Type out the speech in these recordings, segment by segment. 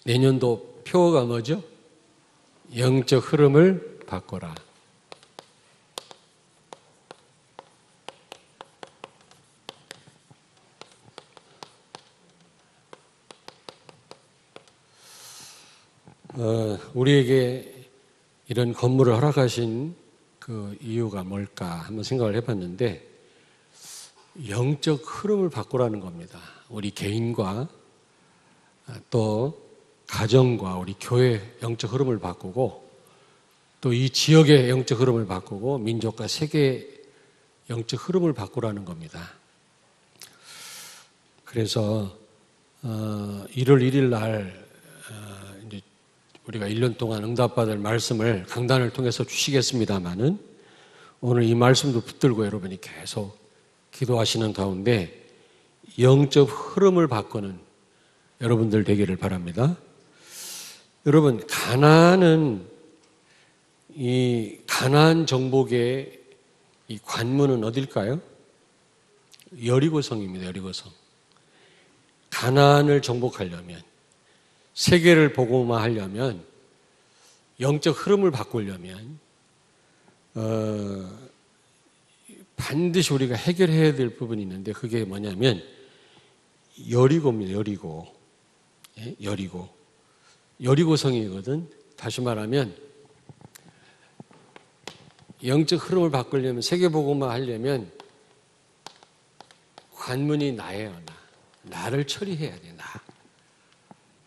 내년도 표어가 뭐죠? 영적 흐름을 바꿔라. 우리에게 이런 건물을 허락하신 그 이유가 뭘까 한번 생각을 해봤는데, 영적 흐름을 바꾸라는 겁니다. 우리 개인과 또 가정과 우리 교회 영적 흐름을 바꾸고, 또 이 지역의 영적 흐름을 바꾸고, 민족과 세계의 영적 흐름을 바꾸라는 겁니다. 그래서 1월 1일 날 이제 우리가 1년 동안 응답받을 말씀을 강단을 통해서 주시겠습니다마는, 오늘 이 말씀도 붙들고 여러분이 계속 기도하시는 가운데 영적 흐름을 바꾸는 여러분들 되기를 바랍니다. 여러분, 이 가나안 정복의 이 관문은 어딜까요? 여리고성입니다. 여리고성. 가나안을 정복하려면, 세계를 복음화하려면, 영적 흐름을 바꾸려면 반드시 우리가 해결해야 될 부분이 있는데, 그게 뭐냐면 여리고입니다. 여리고. 여리고성이거든. 다시 말하면 영적 흐름을 바꾸려면, 세계 복음화 하려면 관문이 나예요. 나를 처리해야 돼. 나.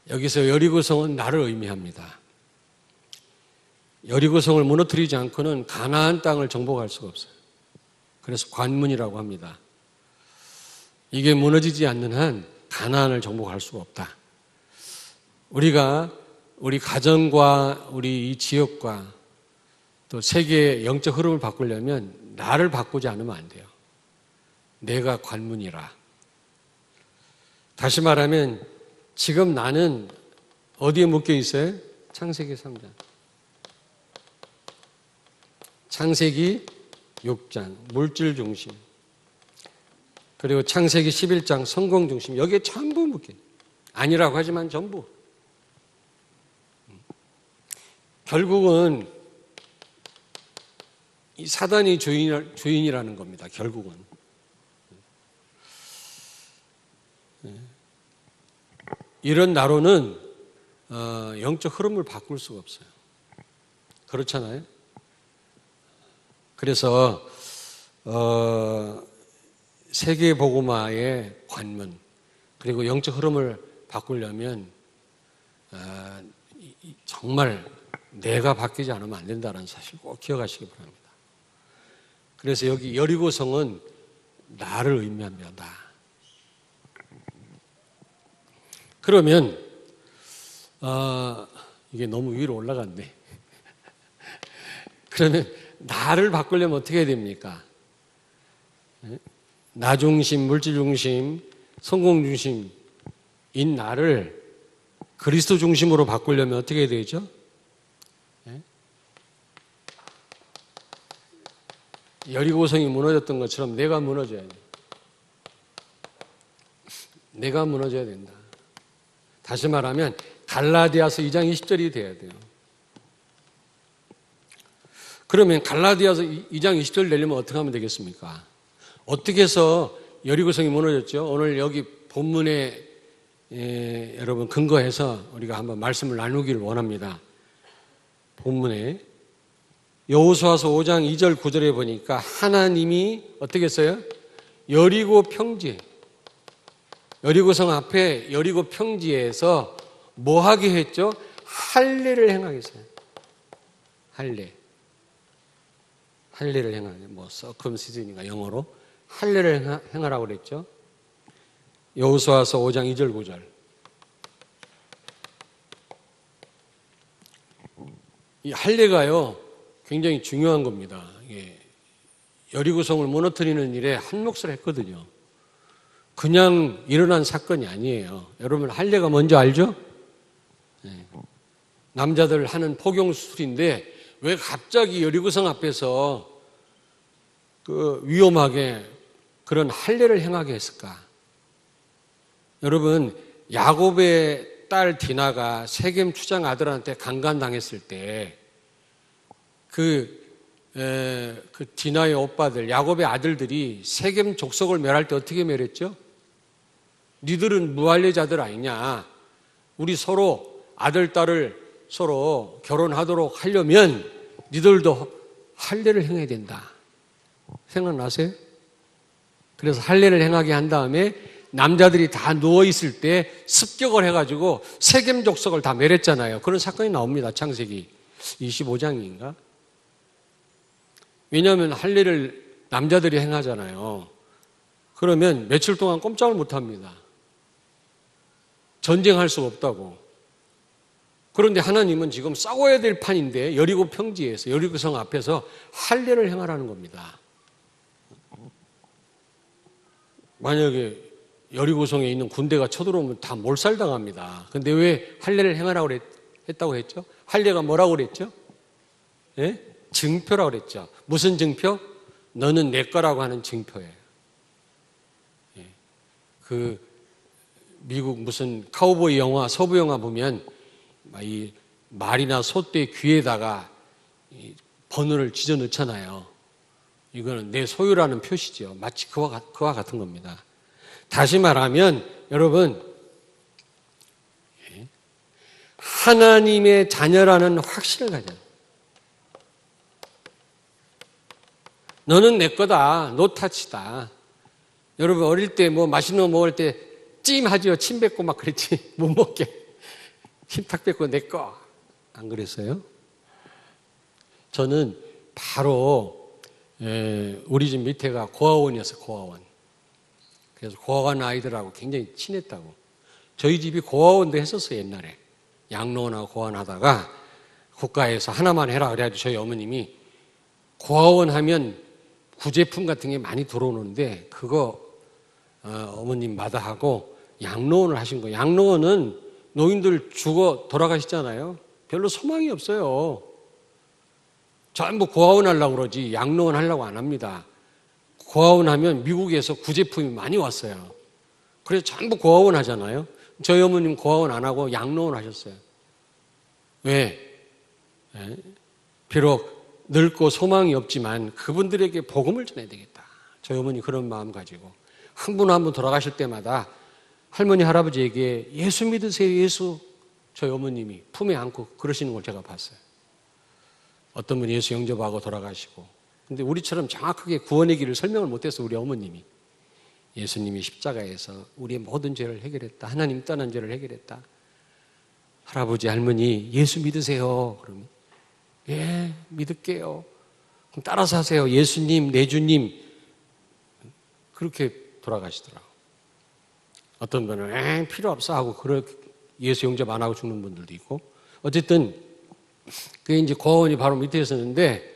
여기서 여리고성은 나를 의미합니다. 여리고성을 무너뜨리지 않고는 가나안 땅을 정복할 수가 없어요. 그래서 관문이라고 합니다. 이게 무너지지 않는 한 가나안을 정복할 수가 없다. 우리가 우리 가정과 우리 이 지역과 또 세계의 영적 흐름을 바꾸려면 나를 바꾸지 않으면 안 돼요. 내가 관문이라. 다시 말하면 지금 나는 어디에 묶여 있어요? 창세기 3장. 창세기 6장, 물질 중심. 그리고 창세기 11장, 성공 중심. 여기에 전부 묶여. 아니라고 하지만 전부. 결국은 이 사단이 주인이라는 겁니다. 결국은. 이런 나로는 영적 흐름을 바꿀 수가 없어요. 그렇잖아요. 그래서 세계 복음화의 관문, 그리고 영적 흐름을 바꾸려면 정말 내가 바뀌지 않으면 안 된다는 사실 꼭 기억하시기 바랍니다. 그래서 여기 여리고성은 나를 의미합니다. 나. 그러면 이게 너무 위로 올라갔네. 그러면 나를 바꾸려면 어떻게 해야 됩니까? 나 중심, 물질 중심, 성공 중심인 나를 그리스도 중심으로 바꾸려면 어떻게 해야 되죠? 여리고성이 무너졌던 것처럼 내가 무너져야 돼. 내가 무너져야 된다. 다시 말하면 갈라디아서 2장 20절이 돼야 돼요. 그러면 갈라디아서 2장 20절 내려면 어떻게 하면 되겠습니까? 어떻게 해서 여리고성이 무너졌죠? 오늘 여기 본문에 여러분 근거해서 우리가 한번 말씀을 나누기를 원합니다. 본문에 여호수아서 5장 2절 9절에 보니까 하나님이 어떻게 했어요? 여리고 평지, 여리고성 앞에 여리고 평지에서 뭐 하게 했죠? 할례를 행하게 했어요. 할례를 행하게, 뭐 서컴시즌인가 영어로 할례를 행하라고 그랬죠. 여호수아서 5장 2절 9절. 이 할례가요 굉장히 중요한 겁니다. 여리고성을 무너뜨리는 일에 한 몫을 했거든요. 그냥 일어난 사건이 아니에요. 여러분 할례가 뭔지 알죠? 남자들 하는 포경수술인데 왜 갑자기 여리고성 앞에서 그 위험하게 그런 할례를 행하게 했을까? 여러분 야곱의 딸 디나가 세겜 추장 아들한테 강간당했을 때 그 디나의 오빠들, 야곱의 아들들이 세겜 족속을 멸할 때 어떻게 멸했죠? 니들은 무할례자들 아니냐? 우리 서로 아들, 딸을 서로 결혼하도록 하려면 니들도 할례를 행해야 된다. 생각나세요? 그래서 할례를 행하게 한 다음에 남자들이 다 누워있을 때 습격을 해가지고 세겜 족속을 다 멸했잖아요. 그런 사건이 나옵니다. 창세기 25장인가? 왜냐하면 할례를 남자들이 행하잖아요. 그러면 며칠 동안 꼼짝을 못합니다. 전쟁할 수가 없다고. 그런데 하나님은 지금 싸워야 될 판인데 여리고 평지에서, 여리고 성 앞에서 할례를 행하라는 겁니다. 만약에 여리고성에 있는 군대가 쳐들어오면 다 몰살당합니다. 근데 왜 할례를 행하라고 했다고 했죠? 할례가 뭐라고 그랬죠? 예? 증표라고 그랬죠. 무슨 증표? 너는 내 거라고 하는 증표예요. 예. 그 미국 무슨 카우보이 영화, 서부 영화 보면 이 말이나 소떼 귀에다가 번호를 지져 넣잖아요. 이거는 내 소유라는 표시죠. 마치 그와 같은 겁니다. 다시 말하면 여러분, 하나님의 자녀라는 확신을 가져요. 너는 내 거다. 노타치다. 여러분 어릴 때 뭐 맛있는 거 먹을 때 찜하지요. 침 뱉고 막 그랬지. 못 먹게. 힘탁 뱉고 내 거. 안 그랬어요? 저는 바로 우리 집 밑에가 고아원이었어요. 고아원. 그래서 고아원 아이들하고 굉장히 친했다고. 저희 집이 고아원도 했었어요. 옛날에. 양로원하고 고아원 하다가 국가에서 하나만 해라 그래가지고 저희 어머님이 고아원 하면 구제품 같은 게 많이 들어오는데 그거 어머님 마다하고 양로원을 하신 거예요. 양로원은 노인들 죽어 돌아가시잖아요. 별로 소망이 없어요. 전부 고아원 하려고 그러지 양로원 하려고 안 합니다. 고아원 하면 미국에서 구제품이 많이 왔어요. 그래서 전부 고아원 하잖아요. 저희 어머님 고아원 안 하고 양로원 하셨어요. 왜? 비록 늙고 소망이 없지만 그분들에게 복음을 전해야 되겠다. 저희 어머니 그런 마음 가지고 한 분 한 분 돌아가실 때마다 할머니 할아버지에게 예수 믿으세요. 예수. 저희 어머님이 품에 안고 그러시는 걸 제가 봤어요. 어떤 분이 예수 영접하고 돌아가시고. 근데 우리처럼 정확하게 구원의 길을 설명을 못해서 우리 어머님이 예수님이 십자가에서 우리의 모든 죄를 해결했다. 하나님 떠난 죄를 해결했다. 할아버지 할머니 예수 믿으세요. 그러면 예 믿을게요. 그럼 따라서 하세요. 예수님 내 주님. 그렇게 돌아가시더라고요. 어떤 분은 필요 없어 하고 그렇게 예수 영접 안 하고 죽는 분들도 있고. 어쨌든 그게 이제 고아원이 바로 밑에 있었는데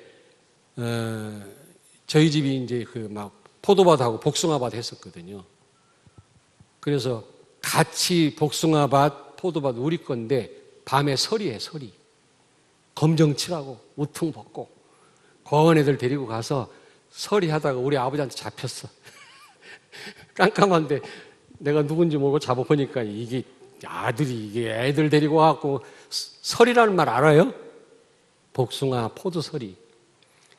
저희 집이 이제 그 막 포도밭하고 복숭아밭 했었거든요. 그래서 같이 복숭아밭, 포도밭 우리 건데 밤에 서리해, 서리. 검정 칠하고 우퉁 벗고 고아원 애들 데리고 가서 서리하다가 우리 아버지한테 잡혔어. 깜깜한데 내가 누군지 모르고 잡아보니까 이게 아들이 이게 애들 데리고 와갖고 서리라는 말 알아요? 복숭아, 포도 서리.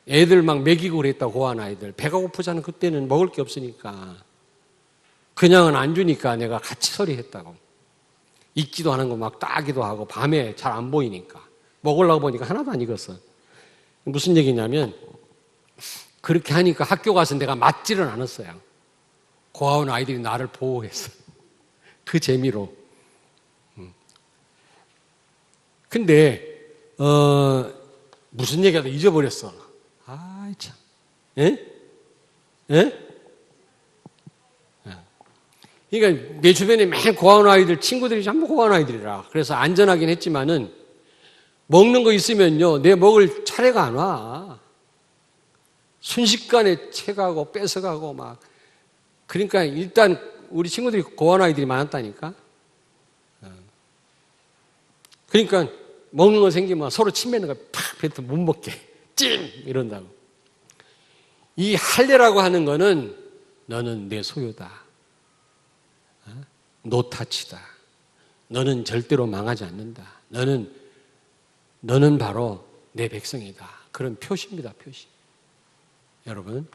애들 막 먹이고 그랬다고 고아원 아이들. 배가 고프잖아. 그때는 먹을 게 없으니까. 그냥은 안 주니까 내가 같이 서리했다고. 익지도 않은 거 막 따기도 하고 밤에 잘 안 보이니까. 먹으려고 보니까 하나도 안 익었어. 무슨 얘기냐면 그렇게 하니까 학교 가서 내가 맞지는 않았어요. 고아원 아이들이 나를 보호했어. 그 재미로. 근데 무슨 얘기하다 잊어버렸어. 아이 참. 예? 예? 그러니까 내 주변에 맨 고아원 아이들 친구들이 전부 고아원 아이들이라. 그래서 안전하긴 했지만은 먹는 거 있으면요 내 먹을 차례가 안 와. 순식간에 채가고 뺏어가고 막. 그러니까 일단 우리 친구들이 고아원 아이들이 많았다니까. 그러니까 먹는 거 생기면 서로 침 뱉는 거 팍 뱉어 못 먹게 찜 이런다고. 이 할례라고 하는 거는 너는 내 소유다. 노타치다. 너는 절대로 망하지 않는다. 너는 바로 내 백성이다. 그런 표시입니다, 표시. 여러분,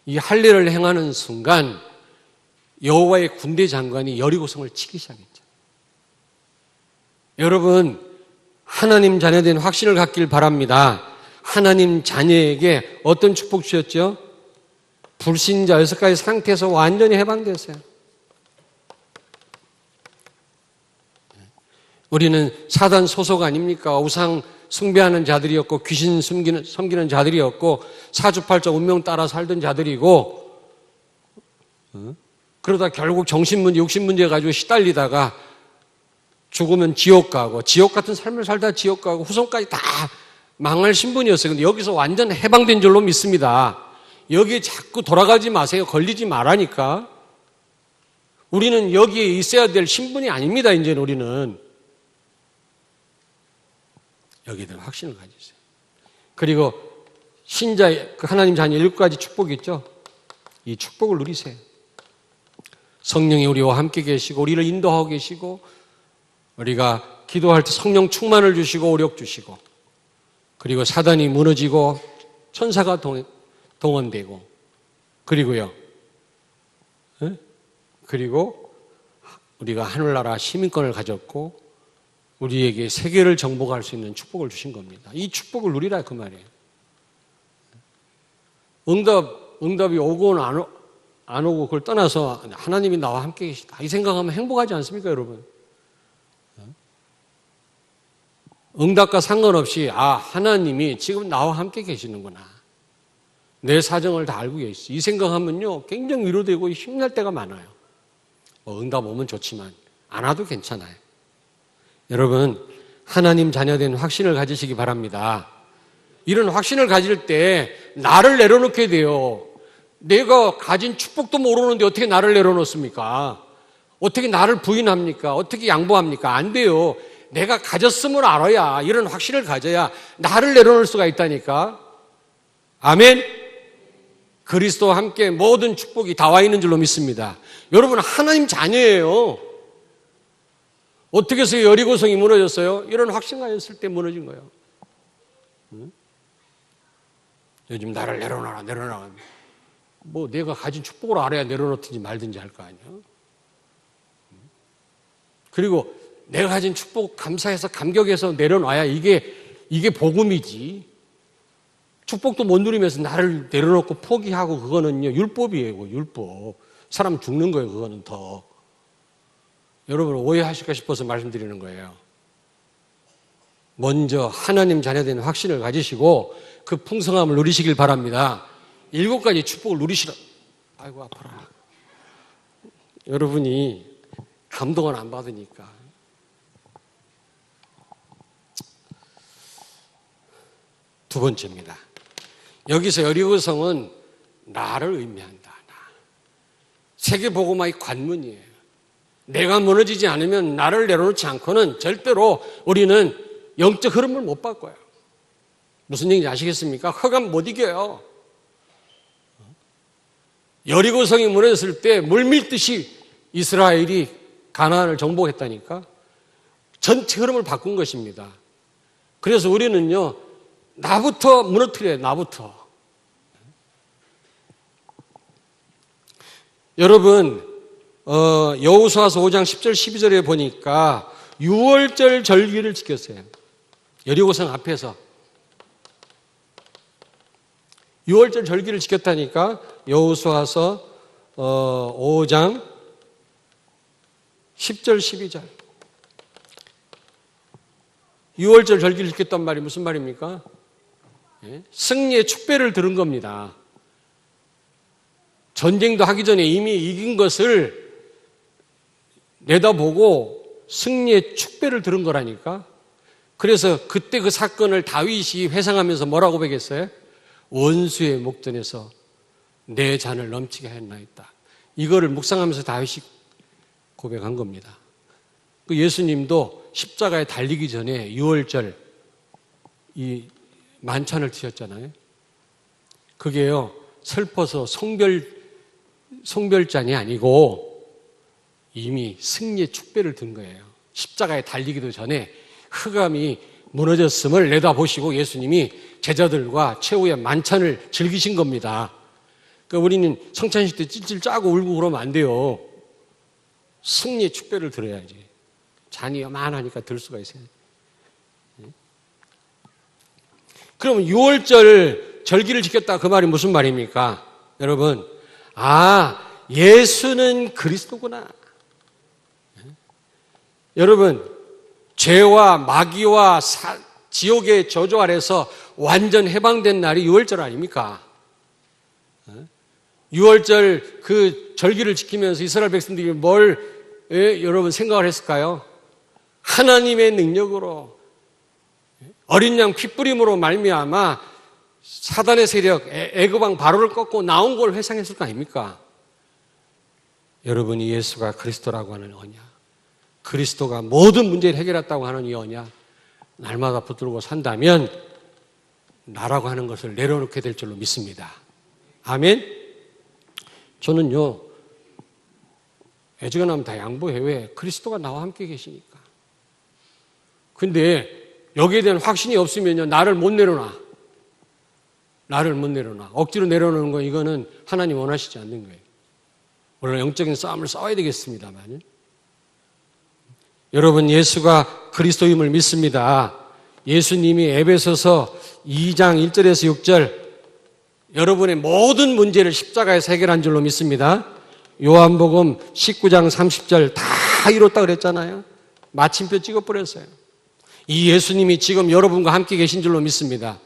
이 할례를 행하는 순간 여호와의 군대 장관이 여리고성을 치기 시작했죠. 여러분, 하나님 자녀된 확신을 갖길 바랍니다. 하나님 자녀에게 어떤 축복 주셨죠? 불신자 6가지 상태에서 완전히 해방됐어요. 우리는 사단 소속 아닙니까? 우상 숭배하는 자들이었고 귀신 섬기는 자들이었고 사주팔자 운명 따라 살던 자들이고 그러다 결국 정신문제, 육신문제 가지고 시달리다가 죽으면 지옥 가고 지옥 같은 삶을 살다 지옥 가고 후손까지 다 망할 신분이었어요. 근데 여기서 완전 해방된 줄로 믿습니다. 여기에 자꾸 돌아가지 마세요. 걸리지 말라니까. 우리는 여기에 있어야 될 신분이 아닙니다. 이제는 우리는. 여기에 대한 확신을 가지세요. 그리고 신자의 하나님 자녀 7가지 축복이 있죠. 이 축복을 누리세요. 성령이 우리와 함께 계시고 우리를 인도하고 계시고 우리가 기도할 때 성령 충만을 주시고 오력 주시고 그리고 사단이 무너지고 천사가 동원되고 그리고요. 그리고 우리가 하늘나라 시민권을 가졌고 우리에게 세계를 정복할 수 있는 축복을 주신 겁니다. 이 축복을 누리라 그 말이에요. 응답이 오고 안 오고 그걸 떠나서 하나님이 나와 함께 계시다. 이 생각하면 행복하지 않습니까, 여러분? 응답과 상관없이 하나님이 지금 나와 함께 계시는구나. 내 사정을 다 알고 계시. 이 생각하면요 굉장히 위로되고 힘날 때가 많아요. 응답 오면 좋지만 안 와도 괜찮아요. 여러분, 하나님 자녀된 확신을 가지시기 바랍니다. 이런 확신을 가질 때 나를 내려놓게 돼요. 내가 가진 축복도 모르는데 어떻게 나를 내려놓습니까? 어떻게 나를 부인합니까? 어떻게 양보합니까? 안 돼요. 내가 가졌음을 알아야, 이런 확신을 가져야 나를 내려놓을 수가 있다니까. 아멘. 그리스도와 함께 모든 축복이 다 와 있는 줄로 믿습니다. 여러분, 하나님 자녀예요. 어떻게 해서 여리고성이 무너졌어요? 이런 확신가 있을 때 무너진 거예요. 요즘 나를 내려놔라. 뭐 내가 가진 축복을 알아야 내려놓든지 말든지 할 거 아니야. 그리고 내가 가진 축복 감사해서 감격해서 내려놔야 이게 복음이지. 축복도 못 누리면서 나를 내려놓고 포기하고 그거는요 율법이에요. 율법. 사람 죽는 거예요. 그거는 더. 여러분 오해하실까 싶어서 말씀드리는 거예요. 먼저 하나님 자녀된 확신을 가지시고 그 풍성함을 누리시길 바랍니다. 7가지 축복을 누리시라. 아이고 아파라. 여러분이 감동을 안 받으니까. 두 번째입니다. 여기서 여리고성은 나를 의미한다. 나. 세계복음화의 관문이에요. 내가 무너지지 않으면 나를 내려놓지 않고는 절대로 우리는 영적 흐름을 못 바꿔요. 무슨 얘기인지 아시겠습니까? 흑암 못 이겨요. 여리고성이 무너졌을 때 물밀듯이 이스라엘이 가나안을 정복했다니까. 전체 흐름을 바꾼 것입니다. 그래서 우리는요 나부터 무너뜨려요. 나부터. 여러분 여호수아서 5장 10절 12절에 보니까 6월절 절기를 지켰어요. 여리고성 앞에서 6월절 절기를 지켰다니까. 여호수아서 5장 10절 12절 6월절 절기를 지켰단 말이 무슨 말입니까? 승리의 축배를 들은 겁니다. 전쟁도 하기 전에 이미 이긴 것을 내다보고 승리의 축배를 들은 거라니까. 그래서 그때 그 사건을 다윗이 회상하면서 뭐라고 고백했어요? 원수의 목전에서 내 잔을 넘치게 하였나이다. 이거를 묵상하면서 다윗이 고백한 겁니다. 그 예수님도 십자가에 달리기 전에 6월절 이 만찬을 드셨잖아요. 그게요 슬퍼서 송별잔이 아니고 이미 승리의 축배를 든 거예요. 십자가에 달리기도 전에 흑암이 무너졌음을 내다보시고 예수님이 제자들과 최후의 만찬을 즐기신 겁니다. 그러니까 우리는 성찬식 때 찔찔 짜고 울고 그러면 안 돼요. 승리의 축배를 들어야지. 잔이 요만하니까 들 수가 있어요. 그러면 6월절 절기를 지켰다 그 말이 무슨 말입니까? 여러분, 예수는 그리스도구나. 여러분, 죄와 마귀와 지옥의 저주 아래서 완전 해방된 날이 6월절 아닙니까? 6월절 그 절기를 지키면서 이스라엘 백성들이 여러분 생각을 했을까요? 하나님의 능력으로 어린 양 핏부림으로 말미암아 사단의 세력 애굽 왕 바로를 꺾고 나온 걸 회상했을 거 아닙니까? 여러분이 예수가 그리스도라고 하는 언약, 그리스도가 모든 문제를 해결했다고 하는 이 언약 날마다 붙들고 산다면 나라고 하는 것을 내려놓게 될 줄로 믿습니다. 아멘. 저는요, 애지간하면 다 양보해. 왜? 그리스도가 나와 함께 계시니까. 근데 여기에 대한 확신이 없으면요, 나를 못 내려놔. 억지로 내려놓는 건 이거는 하나님 원하시지 않는 거예요. 물론 영적인 싸움을 싸워야 되겠습니다만, 여러분, 예수가 그리스도임을 믿습니다. 예수님이 에베소서 2장 1절에서 6절 여러분의 모든 문제를 십자가에서 해결한 줄로 믿습니다. 요한복음 19장 30절 다 이뤘다 그랬잖아요. 마침표 찍어버렸어요. 이 예수님이 지금 여러분과 함께 계신 줄로 믿습니다.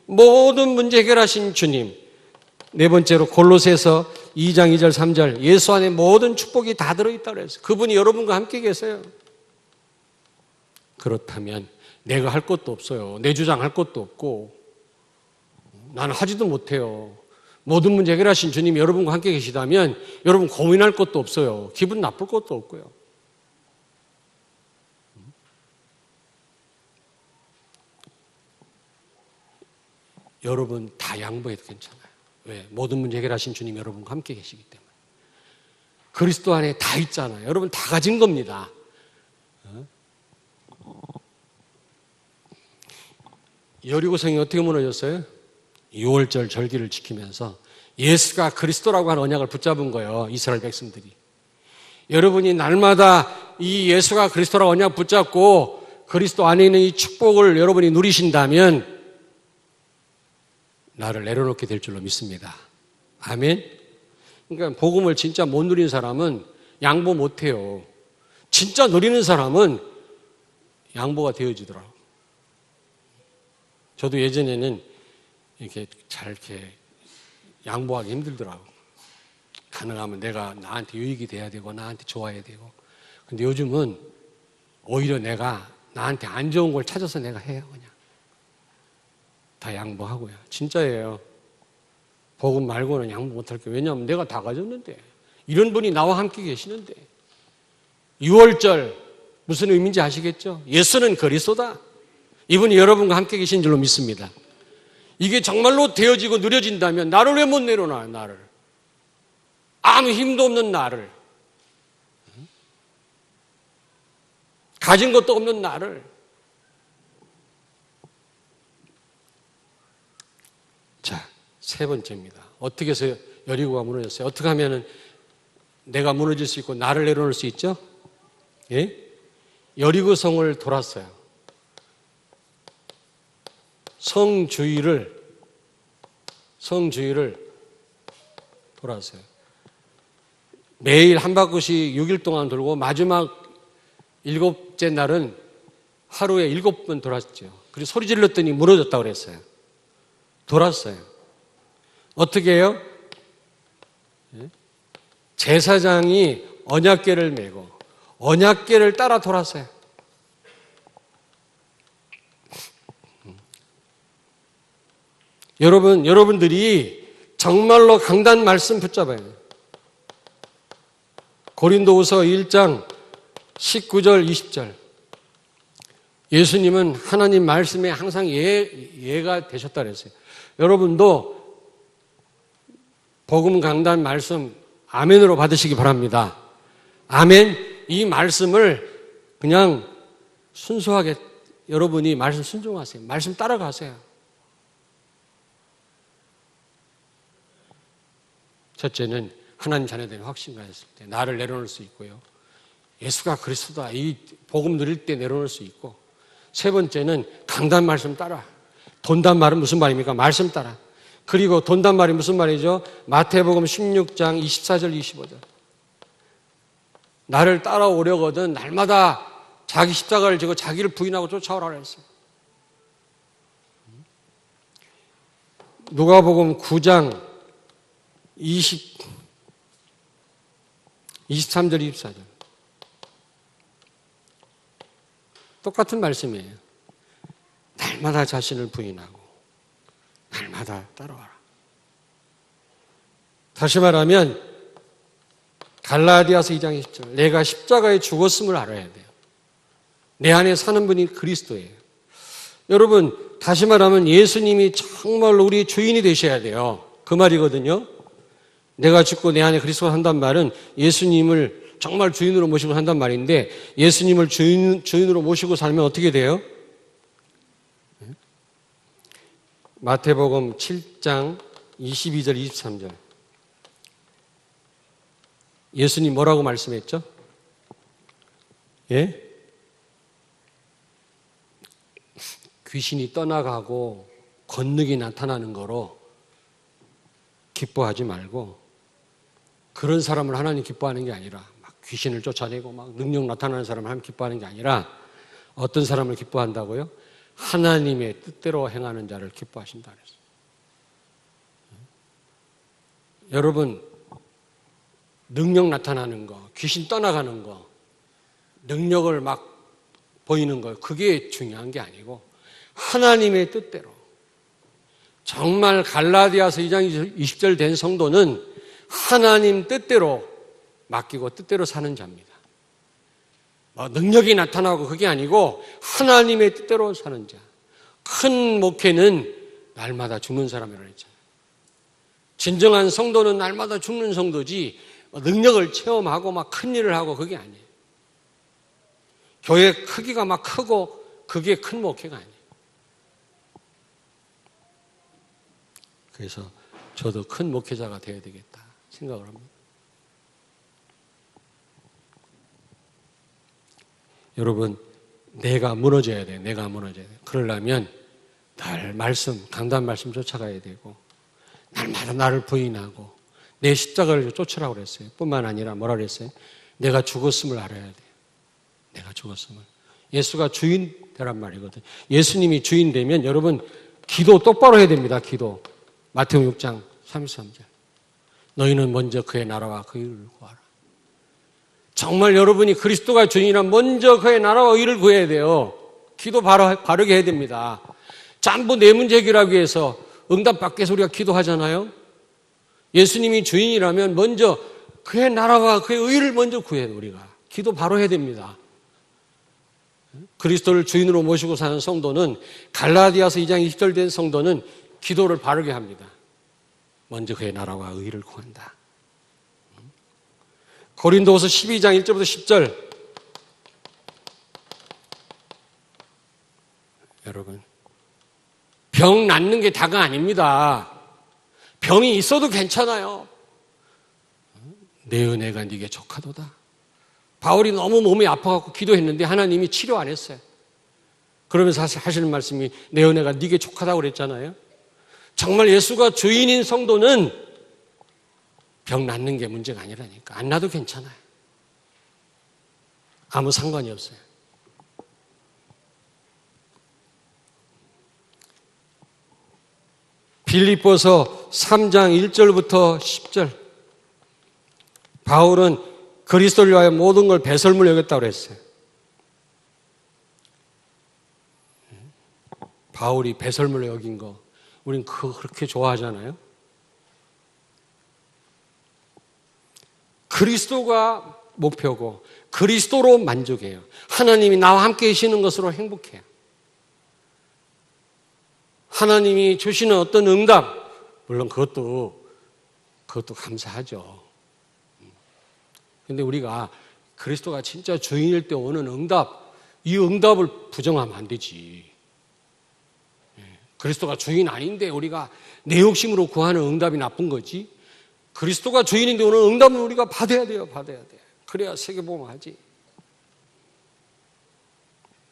모든 문제 해결하신 주님. 네 번째로 골로새서 2장 2절 3절 예수 안에 모든 축복이 다 들어있다고 그랬어요. 그분이 여러분과 함께 계세요. 그렇다면 내가 할 것도 없어요. 내 주장할 것도 없고 나는 하지도 못해요. 모든 문제 해결하신 주님이 여러분과 함께 계시다면 여러분 고민할 것도 없어요. 기분 나쁠 것도 없고요. 여러분 다 양보해도 괜찮아요. 왜? 모든 문제 해결하신 주님이 여러분과 함께 계시기 때문에. 그리스도 안에 다 있잖아요. 여러분 다 가진 겁니다. 여리고성이 어떻게 무너졌어요? 6월절 절기를 지키면서 예수가 그리스도라고 하는 언약을 붙잡은 거예요. 이스라엘 백성들이. 여러분이 날마다 이 예수가 그리스도라고 언약 붙잡고 그리스도 안에 있는 이 축복을 여러분이 누리신다면 나를 내려놓게 될 줄로 믿습니다. 아멘. 그러니까 복음을 진짜 못 누리는 사람은 양보 못 해요. 진짜 누리는 사람은 양보가 되어지더라고요. 저도 예전에는 이렇게 양보하기 힘들더라고요. 가능하면 내가 나한테 유익이 돼야 되고 나한테 좋아야 되고. 근데 요즘은 오히려 내가 나한테 안 좋은 걸 찾아서 내가 해요. 그냥 다 양보하고요. 진짜예요. 복음 말고는 양보 못할 게. 왜냐하면 내가 다 가졌는데, 이런 분이 나와 함께 계시는데. 6월절 무슨 의미인지 아시겠죠? 예수는 그리스도다. 이분이 여러분과 함께 계신 줄로 믿습니다. 이게 정말로 되어지고 누려진다면 나를 왜 못 내려놔요? 나를. 아무 힘도 없는 나를. 가진 것도 없는 나를. 자, 세 번째입니다. 어떻게 해서 여리고가 무너졌어요? 어떻게 하면 내가 무너질 수 있고 나를 내려놓을 수 있죠? 예? 여리고 성을 돌았어요. 성주위를 돌았어요. 매일 한 바퀴씩 6일 동안 돌고 마지막 7째 날은 하루에 7번 돌았죠. 그리고 소리 질렀더니 무너졌다고 그랬어요. 돌았어요. 어떻게 해요? 제사장이 언약궤를 메고 언약궤를 따라 돌았어요. 여러분들이 정말로 강단 말씀 붙잡아야 돼요. 고린도후서 1장 19절 20절 예수님은 하나님 말씀에 항상 예가 되셨다 그랬어요. 여러분도 복음 강단 말씀 아멘으로 받으시기 바랍니다. 아멘. 이 말씀을 그냥 순수하게 여러분이 말씀 순종하세요. 말씀 따라가세요. 첫째는 하나님 자녀된 확신과 했을 때 나를 내려놓을 수 있고요. 예수가 그리스도다. 이 복음 누릴 때 내려놓을 수 있고, 세 번째는 강단 말씀 따라. 돈단 말은 무슨 말입니까? 말씀 따라. 그리고 돈단 말이 무슨 말이죠? 마태복음 16장 24절 25절. 나를 따라오려거든 날마다 자기 십자가를 지고 자기를 부인하고 쫓아오라고 했어요. 누가복음 9장 23절 24절. 똑같은 말씀이에요. 날마다 자신을 부인하고 날마다 따라와라. 다시 말하면 갈라디아서 2장 20절. 내가 십자가에 죽었음을 알아야 돼요. 내 안에 사는 분이 그리스도예요. 여러분, 다시 말하면 예수님이 정말로 우리 주인이 되셔야 돼요. 그 말이거든요. 내가 죽고 내 안에 그리스도가 산단 말은 예수님을 정말 주인으로 모시고 산단 말인데, 예수님을 주인으로 모시고 살면 어떻게 돼요? 마태복음 7장 22절 23절. 예수님 뭐라고 말씀했죠? 예? 귀신이 떠나가고 권능이 나타나는 거로 기뻐하지 말고, 그런 사람을 하나님 기뻐하는 게 아니라 막 귀신을 쫓아내고 막 능력 나타나는 사람을 하나님 기뻐하는 게 아니라 어떤 사람을 기뻐한다고요? 하나님의 뜻대로 행하는 자를 기뻐하신다 그랬어요. 여러분, 능력 나타나는 거, 귀신 떠나가는 거, 능력을 막 보이는 거, 그게 중요한 게 아니고 하나님의 뜻대로. 정말 갈라디아서 2장 20절 된 성도는 하나님 뜻대로 맡기고 뜻대로 사는 자입니다. 능력이 나타나고 그게 아니고 하나님의 뜻대로 사는 자. 큰 목회는 날마다 죽는 사람이라고 했잖아요. 진정한 성도는 날마다 죽는 성도지 능력을 체험하고 막 큰 일을 하고 그게 아니에요. 교회 크기가 막 크고 그게 큰 목회가 아니에요. 그래서 저도 큰 목회자가 되어야 되겠다 생각을 합니다. 여러분, 내가 무너져야 돼요. 내가 무너져야 돼요. 그러려면 늘 말씀, 강단 말씀 쫓아가야 되고, 날마다 나를 부인하고 내 십자가를 쫓으라고 그랬어요. 뿐만 아니라 뭐라 그랬어요? 내가 죽었음을 알아야 돼요. 내가 죽었음을. 예수가 주인 되란 말이거든요. 예수님이 주인 되면 여러분 기도 똑바로 해야 됩니다. 기도. 마태복음 6장 33절. 너희는 먼저 그의 나라와 그의 의를 구하라. 정말 여러분이 그리스도가 주인이라 먼저 그의 나라와 의를 구해야 돼요. 기도 바르게 해야 됩니다. 전부 내 문제 해결하기 위해서 응답 받기 위해서 우리가 기도하잖아요. 예수님이 주인이라면 먼저 그의 나라와 그의 의를 먼저 구해야 돼요. 우리가 기도 바로 해야 됩니다. 그리스도를 주인으로 모시고 사는 성도는, 갈라디아서 2장 20절 된 성도는 기도를 바르게 합니다. 먼저 그의 나라와 의를 구한다. 고린도후서 12장 1절부터 10절. 여러분, 병 낫는 게 다가 아닙니다. 병이 있어도 괜찮아요. 내 은혜가 네게 족하도다. 바울이 너무 몸이 아파갖고 기도했는데 하나님이 치료 안 했어요. 그러면서 하시는 말씀이 내 은혜가 네게 족하다고 그랬잖아요. 정말 예수가 주인인 성도는 병 낫는 게 문제가 아니라니까. 안 나도 괜찮아요. 아무 상관이 없어요. 빌립보서 3장 1절부터 10절. 바울은 그리스도를 위하여 모든 걸 배설물 여겼다고 했어요. 바울이 배설물 여긴 거 우린 그렇게 좋아하잖아요. 그리스도가 목표고 그리스도로 만족해요. 하나님이 나와 함께 계시는 것으로 행복해요. 하나님이 주시는 어떤 응답, 물론 그것도 감사하죠. 근데 우리가 그리스도가 진짜 주인일 때 오는 응답, 이 응답을 부정하면 안 되지. 그리스도가 주인 아닌데 우리가 내 욕심으로 구하는 응답이 나쁜 거지. 그리스도가 주인인데 오는 응답은 우리가 받아야 돼요. 받아야 돼. 그래야 세계복음하지.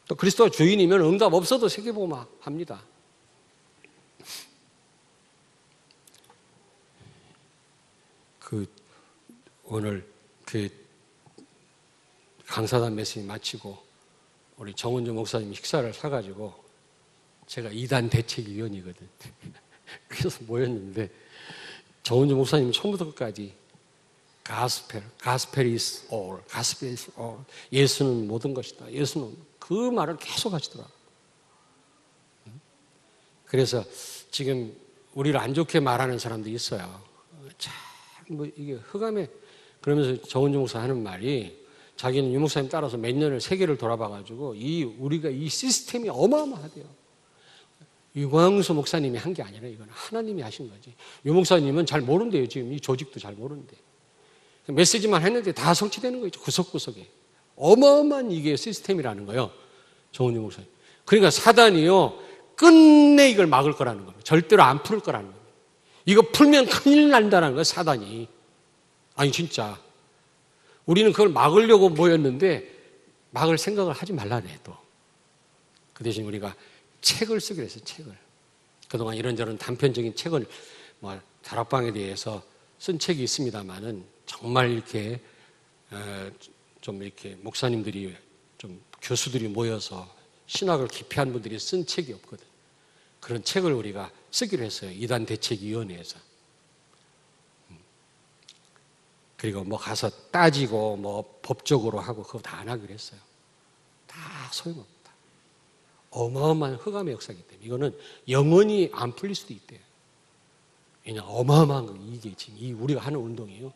또 그리스도가 주인이면 응답 없어도 세계복음합니다. 오늘 강사단 메시지 마치고 우리 정은주 목사님 식사를 사가지고 제가 이단 대책위원이거든. 그래서 모였는데 정은주 목사님 처음부터 끝까지 gospel is all, gospel is all. 예수는 모든 것이다. 예수는 그 말을 계속 하시더라고. 그래서 지금 우리를 안 좋게 말하는 사람도 있어요. 참 뭐 이게 흑암에 그러면서 정은주 목사 하는 말이 자기는 유 목사님 따라서 몇 년을 세계를 돌아봐가지고 우리가 이 시스템이 어마어마하대요. 유광수 목사님이 한 게 아니라 이건 하나님이 하신 거지. 유 목사님은 잘 모른대요. 지금 이 조직도 잘 모른대. 메시지만 했는데 다 성취되는 거죠. 구석구석에. 어마어마한 이게 시스템이라는 거예요. 정은주 목사님. 그러니까 사단이요. 끝내 이걸 막을 거라는 겁니다. 절대로 안 풀 거라는 겁니다. 이거 풀면 큰일 난다는 거예요. 사단이. 아니 진짜. 우리는 그걸 막으려고 모였는데 막을 생각을 하지 말라네 또. 그 대신 우리가 책을 쓰기로 했어요. 책을. 그동안 이런저런 단편적인 책을 다락방에 대해서 쓴 책이 있습니다만은 정말 이렇게 좀 이렇게 목사님들이 좀 교수들이 모여서 신학을 깊이 한 분들이 쓴 책이 없거든. 그런 책을 우리가 쓰기로 했어요. 이단 대책위원회에서. 그리고 뭐 가서 따지고 뭐 법적으로 하고 그거 다 안 하기로 했어요. 다 소용없다. 어마어마한 흑암의 역사이기 때문에 이거는 영원히 안 풀릴 수도 있대요. 왜냐 어마어마한 거 이게 지금 우리가 하는 운동이에요.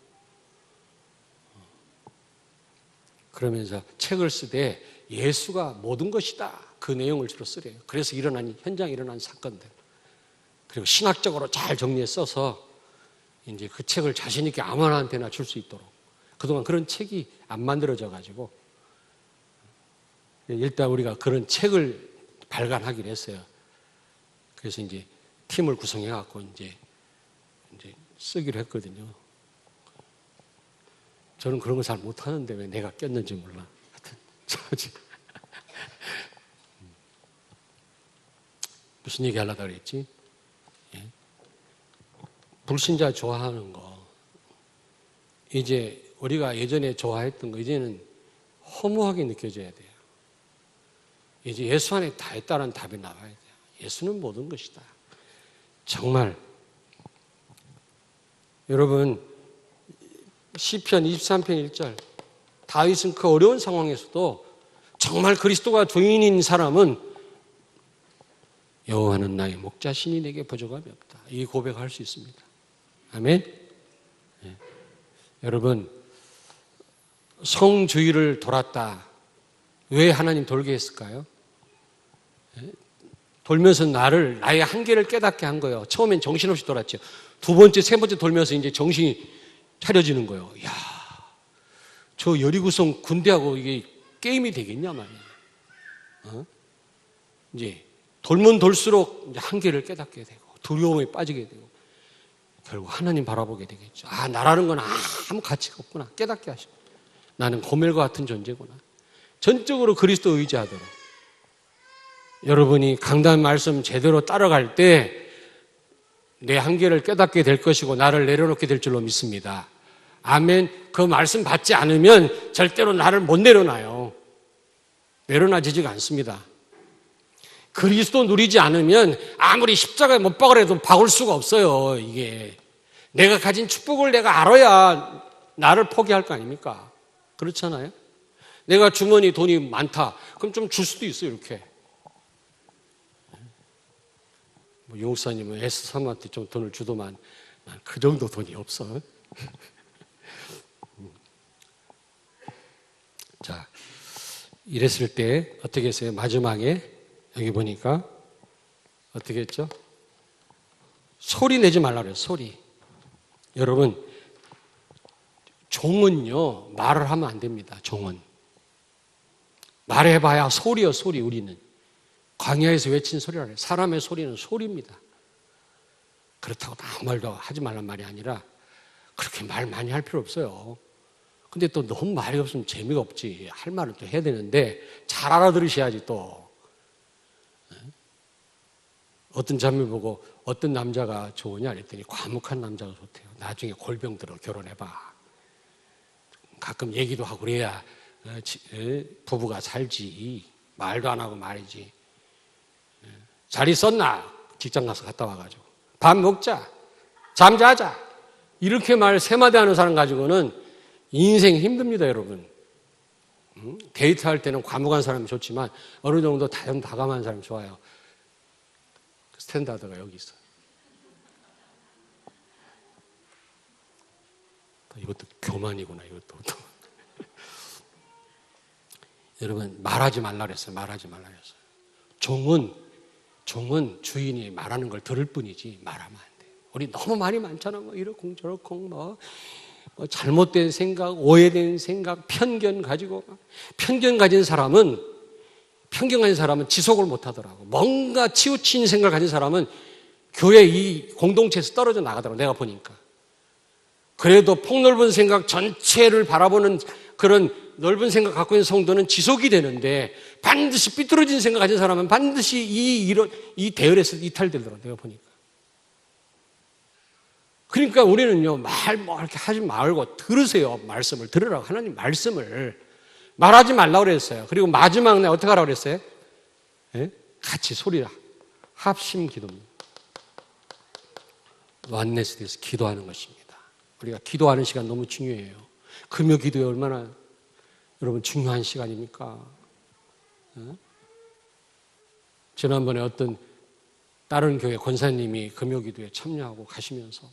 그러면서 책을 쓰되 예수가 모든 것이다. 그 내용을 주로 쓰래요. 그래서 현장에 일어난 사건들. 그리고 신학적으로 잘 정리해 써서 이제 그 책을 자신있게 아무나한테나 줄 수 있도록. 그동안 그런 책이 안 만들어져 가지고 일단 우리가 그런 책을 발간하기로 했어요. 그래서 이제 팀을 구성해 갖고 이제 쓰기로 했거든요. 저는 그런 거 잘 못하는데 왜 내가 꼈는지 몰라. 하여튼 무슨 얘기 하려다 그랬지? 예? 불신자 좋아하는 거. 이제 우리가 예전에 좋아했던 거 이제는 허무하게 느껴져야 돼요. 이제 예수 안에 다 있다는 답이 나와야 돼요. 예수는 모든 것이다. 정말 여러분 시편 23편 1절 다윗은 그 어려운 상황에서도 정말 그리스도가 주인인 사람은 여호와는 나의 목자시니 내게 부족함이 없다. 이 고백할 수 있습니다. 아멘. 네. 여러분 성주의를 돌았다. 왜 하나님 돌게 했을까요? 네. 돌면서 나의 한계를 깨닫게 한 거예요. 처음엔 정신없이 돌았죠. 두 번째, 세 번째 돌면서 이제 정신이 차려지는 거예요. 이야, 저 여리고성 군대하고 이게 게임이 되겠냐 말이에요. 이제 돌면 돌수록 이제 한계를 깨닫게 되고 두려움에 빠지게 되고 결국 하나님 바라보게 되겠죠. 아, 나라는 건 아무 가치가 없구나. 깨닫게 하시고 나는 고멜과 같은 존재구나. 전적으로 그리스도 의지하도록. 여러분이 강단 말씀 제대로 따라갈 때 내 한계를 깨닫게 될 것이고 나를 내려놓게 될 줄로 믿습니다. 아멘. 그 말씀 받지 않으면 절대로 나를 못 내려놔요. 내려놔지지가 않습니다. 그리스도 누리지 않으면 아무리 십자가에 못 박으라도 박을 수가 없어요. 이게 내가 가진 축복을 내가 알아야 나를 포기할 거 아닙니까? 그렇잖아요. 내가 주머니 돈이 많다. 그럼 좀 줄 수도 있어요. 이렇게. 뭐 용사님은 S3한테 좀 돈을 주더만 난 그 정도 돈이 없어. 자, 이랬을 때 어떻게 했어요? 마지막에 여기 보니까 어떻게 했죠? 소리 내지 말라 그래요. 소리. 여러분 종은요, 말을 하면 안 됩니다. 종은. 말해봐야 소리요, 소리. 우리는 광야에서 외친 소리라 해요. 사람의 소리는 소리입니다. 그렇다고 아무 말도 하지 말란 말이 아니라 그렇게 말 많이 할 필요 없어요. 근데 또 너무 말이 없으면 재미가 없지. 할 말은 또 해야 되는데 잘 알아들으셔야지 또. 어떤 자매 보고 어떤 남자가 좋으냐 그랬더니 과묵한 남자가 좋대요. 나중에 골병 들어 결혼해봐. 가끔 얘기도 하고 그래야 부부가 살지. 말도 안 하고 말이지. 잘 있었나? 직장 가서 갔다 와가지고 밥 먹자, 잠자자 이렇게 말 세 마디 하는 사람 가지고는 인생 힘듭니다, 여러분. 데이트할 때는 과묵한 사람이 좋지만 어느 정도 다감한 사람이 좋아요. 스탠다드가 여기 있어요. 이것도 교만이구나, 이것도. 여러분, 말하지 말라 그랬어요. 말하지 말라 그랬어요. 종은 주인이 말하는 걸 들을 뿐이지 말하면 안 돼요. 우리 너무 말이 많잖아. 뭐 이러쿵 저러쿵 뭐 잘못된 생각, 오해된 생각, 편견 가진 사람은 지속을 못 하더라고. 뭔가 치우친 생각을 가진 사람은 교회 이 공동체에서 떨어져 나가더라고, 내가 보니까. 그래도 폭넓은 생각 전체를 바라보는 그런 넓은 생각 갖고 있는 성도는 지속이 되는데 반드시 삐뚤어진 생각 가진 사람은 반드시 이 대열에서 이탈되더라고, 내가 보니까. 그러니까 우리는요, 이렇게 하지 말고 들으세요. 말씀을 들으라고. 하나님 말씀을 말하지 말라고 그랬어요. 그리고 마지막 날 어떻게 하라고 그랬어요? 네? 같이 소리라. 합심 기도입니다. 원네스에 대해서 기도하는 것입니다. 우리가 기도하는 시간 너무 중요해요. 금요 기도에 얼마나 여러분 중요한 시간입니까? 네? 지난번에 어떤 다른 교회 권사님이 금요 기도에 참여하고 가시면서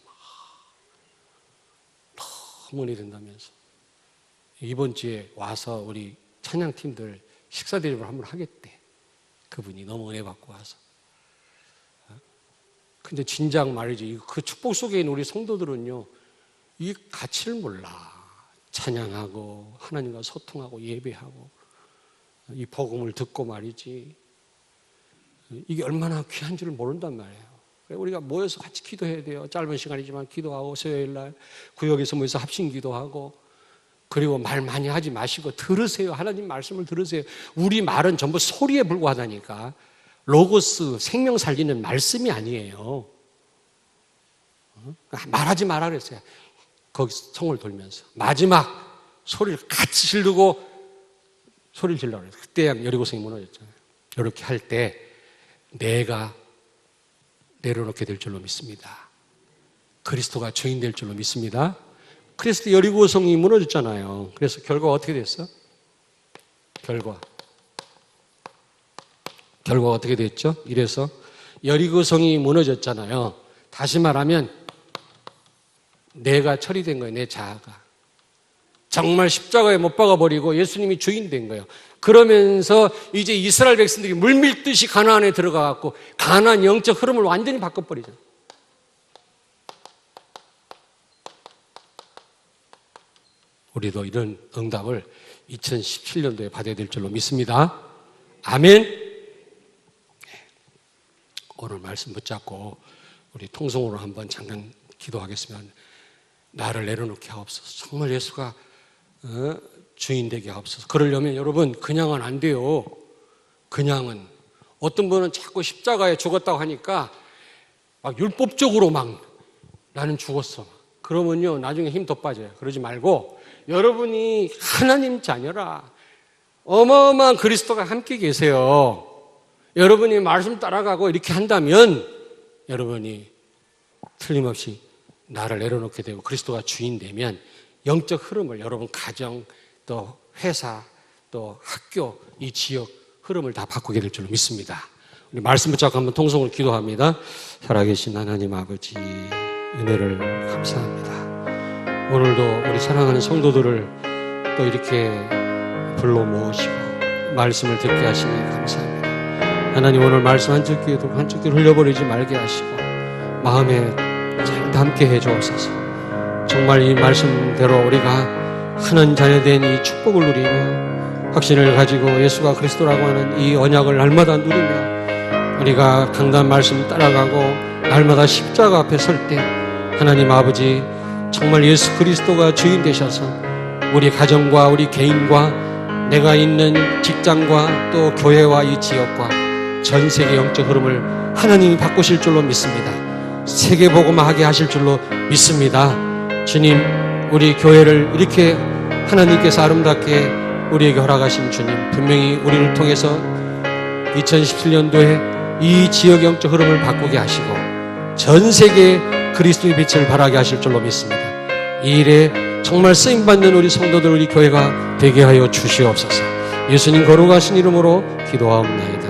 너무 은혜 된다면서 이번 주에 와서 우리 찬양팀들 식사 대접을 한번 하겠대. 그분이 너무 은혜 받고 와서. 근데 진작 말이지, 그 축복 속에 있는 우리 성도들은요, 이 가치를 몰라. 찬양하고 하나님과 소통하고 예배하고 이 복음을 듣고 말이지, 이게 얼마나 귀한 줄을 모른단 말이에요. 우리가 모여서 같이 기도해야 돼요. 짧은 시간이지만 기도하고, 수요일날 구역에서 모여서 합심 기도하고, 그리고 말 많이 하지 마시고 들으세요. 하나님 말씀을 들으세요. 우리 말은 전부 소리에 불과하다니까. 로고스, 생명 살리는 말씀이 아니에요. 말하지 마라 그랬어요. 거기 성을 돌면서 마지막 소리를 같이 지르고 소리를 질러라 그랬어요. 그때 여리고성이 무너졌잖아요. 이렇게 할 때 내가 내려놓게 될 줄로 믿습니다. 그리스도가 주인 될 줄로 믿습니다. 그래서 여리고성이 무너졌잖아요. 그래서 결과가 어떻게 됐어? 결과가 어떻게 됐죠? 이래서 여리고성이 무너졌잖아요. 다시 말하면 내가 처리된 거예요. 내 자아가. 정말 십자가에 못 박아버리고 예수님이 주인 된 거예요. 그러면서 이제 이스라엘 백성들이 물밀듯이 가나안에 들어가갖고 가나안 영적 흐름을 완전히 바꿔버리죠. 우리도 이런 응답을 2017년도에 받아야 될 줄로 믿습니다. 아멘. 오늘 말씀 붙잡고 우리 통성으로 한번 잠깐 기도하겠습니다. 나를 내려놓게 하옵소서. 정말 예수가 주인 되게 하옵소서. 그러려면 여러분 그냥은 안 돼요. 그냥은. 어떤 분은 자꾸 십자가에 죽었다고 하니까 막 율법적으로 막 나는 죽었어. 그러면요 나중에 힘 더 빠져요. 그러지 말고 여러분이 하나님 자녀라. 어마어마한 그리스도가 함께 계세요. 여러분이 말씀 따라가고 이렇게 한다면 여러분이 틀림없이 나를 내려놓게 되고 그리스도가 주인 되면 영적 흐름을 여러분 가정 또 회사 또 학교 이 지역 흐름을 다 바꾸게 될 줄로 믿습니다. 우리 말씀 붙잡고 한번 통성으로 기도합니다. 살아계신 하나님 아버지 은혜를 감사합니다. 오늘도 우리 사랑하는 성도들을 또 이렇게 불러 모으시고 말씀을 듣게 하시니 감사합니다. 하나님 오늘 말씀 한쪽 귀에도 한쪽 귀를 흘려버리지 말게 하시고 마음에 잘 담게 해 주옵소서. 정말 이 말씀대로 우리가 하는 자녀된 이 축복을 누리며 확신을 가지고 예수가 그리스도라고 하는 이 언약을 날마다 누리며 우리가 강단 말씀 따라가고 날마다 십자가 앞에 설 때 하나님 아버지 정말 예수 그리스도가 주인 되셔서 우리 가정과 우리 개인과 내가 있는 직장과 또 교회와 이 지역과 전 세계 영적 흐름을 하나님이 바꾸실 줄로 믿습니다. 세계복음화하게 하실 줄로 믿습니다. 주님, 우리 교회를 이렇게 하나님께서 아름답게 우리에게 허락하신 주님, 분명히 우리를 통해서 2017년도에 이 지역의 영적 흐름을 바꾸게 하시고 전 세계에 그리스도의 빛을 발하게 하실 줄로 믿습니다. 이 일에 정말 쓰임받는 우리 성도들, 우리 교회가 되게 하여 주시옵소서. 예수님 거룩하신 이름으로 기도하옵나이다.